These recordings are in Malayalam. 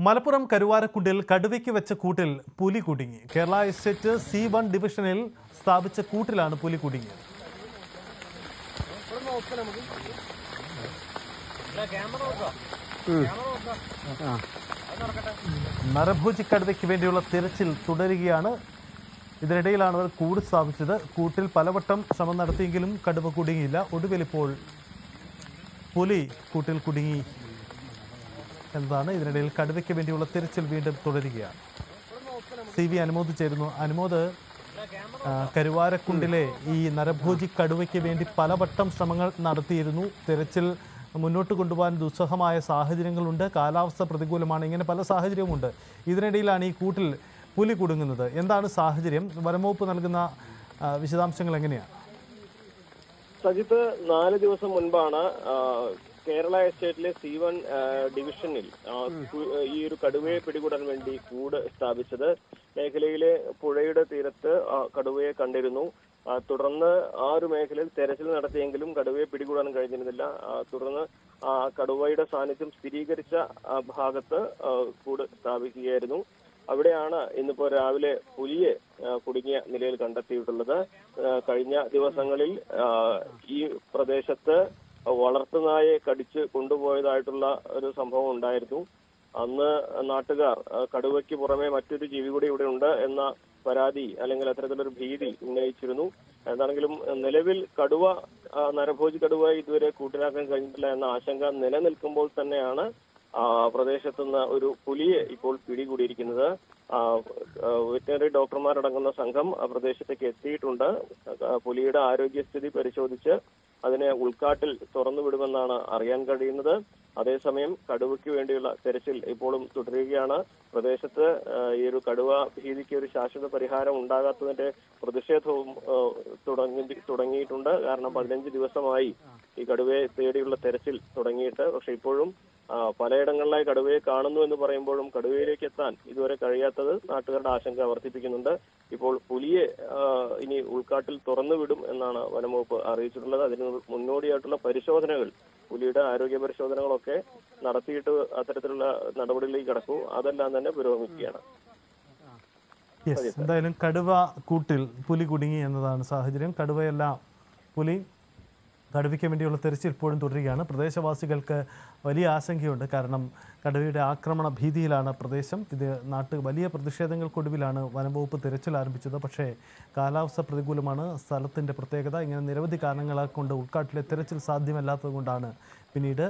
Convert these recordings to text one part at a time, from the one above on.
മലപ്പുറം കരുവാരക്കുണ്ടിൽ കടുവയ്ക്ക് വെച്ച കൂട്ടിൽ പുലി കുടുങ്ങി. കേരള എസ്റ്റേറ്റ് C1 ഡിവിഷനിൽ സ്ഥാപിച്ച കൂട്ടിലാണ് പുലി കുടുങ്ങിയത്. നരഭോജി കടുവയ്ക്ക് വേണ്ടിയുള്ള തിരച്ചിൽ തുടരുകയാണ്. ഇതിനിടയിലാണ് അവർ കൂട് സ്ഥാപിച്ചത്. കൂട്ടിൽ പലവട്ടം ശ്രമം നടത്തിയെങ്കിലും കടുവ കുടുങ്ങിയില്ല. ഒടുവിൽ ഇപ്പോൾ പുലി കൂട്ടിൽ കുടുങ്ങി എന്നതാണ്. ഇതിനിടയിൽ കടുവയ്ക്ക് വേണ്ടിയുള്ള തിരച്ചിൽ വീണ്ടും തുടരുകയാണ്. CV അനുമോദ് ചേരുന്നു. അനുമോദ്, കരുവാരക്കുണ്ടിലെ ഈ നരഭോജി കടുവയ്ക്ക് വേണ്ടി പലവട്ടം ശ്രമങ്ങൾ നടത്തിയിരുന്നു. തിരച്ചിൽ മുന്നോട്ട് കൊണ്ടുപോകാൻ ദുസ്സഹമായ സാഹചര്യങ്ങളുണ്ട്, കാലാവസ്ഥ പ്രതികൂലമാണ്, ഇങ്ങനെ പല സാഹചര്യവുമുണ്ട്. ഇതിനിടയിലാണ് ഈ കൂട്ടിൽ പുലി കുടുങ്ങുന്നത്. എന്താണ് സാഹചര്യം? വനംവകുപ്പ് നൽകുന്ന വിശദാംശങ്ങൾ എങ്ങനെയാണ്? സജിത്ത്, 4 ദിവസം മുൻപാണ് കേരള എസ്റ്റേറ്റിലെ C1 ഡിവിഷനിൽ ഈ ഒരു കടുവയെ പിടികൂടാൻ വേണ്ടി കൂട് സ്ഥാപിച്ചത്. മേഖലയിലെ പുഴയുടെ തീരത്ത് കടുവയെ കണ്ടിരുന്നു. തുടർന്ന് ആ ഒരു മേഖലയിൽ തെരച്ചിൽ നടത്തിയെങ്കിലും കടുവയെ പിടികൂടാൻ കഴിഞ്ഞിരുന്നില്ല. തുടർന്ന് കടുവയുടെ സാന്നിധ്യം സ്ഥിരീകരിച്ച ഭാഗത്ത് കൂട് സ്ഥാപിക്കുകയായിരുന്നു. അവിടെയാണ് ഇന്നിപ്പോ രാവിലെ പുലിയെ കുടുങ്ങിയ നിലയിൽ കണ്ടെത്തിയിട്ടുള്ളത്. കഴിഞ്ഞ ദിവസങ്ങളിൽ ഈ പ്രദേശത്ത് വളർത്തുനായെ കടിച്ച് കൊണ്ടുപോയതായിട്ടുള്ള ഒരു സംഭവം ഉണ്ടായിരുന്നു. അന്ന് നാട്ടുകാർ കടുവയ്ക്ക് പുറമെ മറ്റൊരു ജീവി കൂടി ഇവിടെ ഉണ്ട് എന്ന പരാതി അല്ലെങ്കിൽ അത്തരത്തിലൊരു ഭീതി ഉന്നയിച്ചിരുന്നു. എന്താണെങ്കിലും നിലവിൽ നരഭോജി കടുവ ഇതുവരെ കൂട്ടിലാക്കാൻ കഴിഞ്ഞിട്ടില്ല എന്ന ആശങ്ക നിലനിൽക്കുമ്പോൾ തന്നെയാണ് പ്രദേശത്തുനിന്ന് ഒരു പുലിയെ ഇപ്പോൾ പിടികൂടിയിരിക്കുന്നത്. വെറ്റിനറി ഡോക്ടർമാരടങ്ങുന്ന സംഘം പ്രദേശത്തേക്ക് എത്തിയിട്ടുണ്ട്. പുലിയുടെ ആരോഗ്യസ്ഥിതി പരിശോധിച്ച് അതിനെ ഉൾക്കാട്ടിൽ തുറന്നുവിടുമെന്നാണ് അറിയാൻ കഴിയുന്നത്. അതേസമയം കടുവയ്ക്ക് വേണ്ടിയുള്ള തെരച്ചിൽ ഇപ്പോഴും തുടരുകയാണ്. പ്രദേശത്ത് ഈ ഒരു കടുവ ഭീതിക്ക് ഒരു ശാശ്വത പരിഹാരം ഉണ്ടാകാത്തതിന്റെ പ്രതിഷേധവും തുടങ്ങിയിട്ടുണ്ട്. കാരണം 15 ദിവസമായി ഈ കടുവയെ തേടിയുള്ള തെരച്ചിൽ തുടങ്ങിയിട്ട്. പക്ഷെ ഇപ്പോഴും പലയിടങ്ങളിലായി കടുവയെ കാണുന്നു എന്ന് പറയുമ്പോഴും കടുവയിലേക്ക് എത്താൻ ഇതുവരെ കഴിയാത്തത് നാട്ടുകാരുടെ ആശങ്ക വർദ്ധിപ്പിക്കുന്നുണ്ട്. ഇപ്പോൾ പുലിയെ ഇനി ഉൾക്കാട്ടിൽ തുറന്നുവിടും എന്നാണ് വനംവകുപ്പ് അറിയിച്ചിട്ടുള്ളത്. അതിന് മുന്നോടിയായിട്ടുള്ള പരിശോധനകൾ, പുലിയുടെ ആരോഗ്യ പരിശോധനകളൊക്കെ നടത്തിയിട്ട് അത്തരത്തിലുള്ള നടപടികളിലേക്ക് കടക്കും. അതെല്ലാം തന്നെ പുരോഗമിക്കുകയാണ്. എന്തായാലും കടുവ കൂട്ടിൽ പുലി കുടുങ്ങി എന്നതാണ് സാഹചര്യം. കടുവയ്ക്ക് വേണ്ടിയുള്ള തെരച്ചിൽ ഇപ്പോഴും തുടരുകയാണ്. പ്രദേശവാസികൾക്ക് വലിയ ആശങ്കയുണ്ട്. കാരണം കടുവയുടെ ആക്രമണ ഭീതിയിലാണ് പ്രദേശം. വലിയ പ്രതിഷേധങ്ങൾക്കൊടുവിലാണ് വനംവകുപ്പ് തിരച്ചിൽ ആരംഭിച്ചത്. പക്ഷേ കാലാവസ്ഥ പ്രതികൂലമാണ്. സ്ഥലത്തിൻ്റെ പ്രത്യേകത, ഇങ്ങനെ നിരവധി കാരണങ്ങളെ കൊണ്ട് ഉൾക്കാട്ടിലെ തിരച്ചിൽ സാധ്യമല്ലാത്തത് കൊണ്ടാണ് പിന്നീട്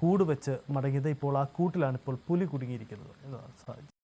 കൂട് വെച്ച് മടങ്ങിയത്. ഇപ്പോൾ ആ കൂട്ടിലാണ് ഇപ്പോൾ പുലി കുടുങ്ങിയിരിക്കുന്നത് എന്നതാണ് സാഹചര്യം.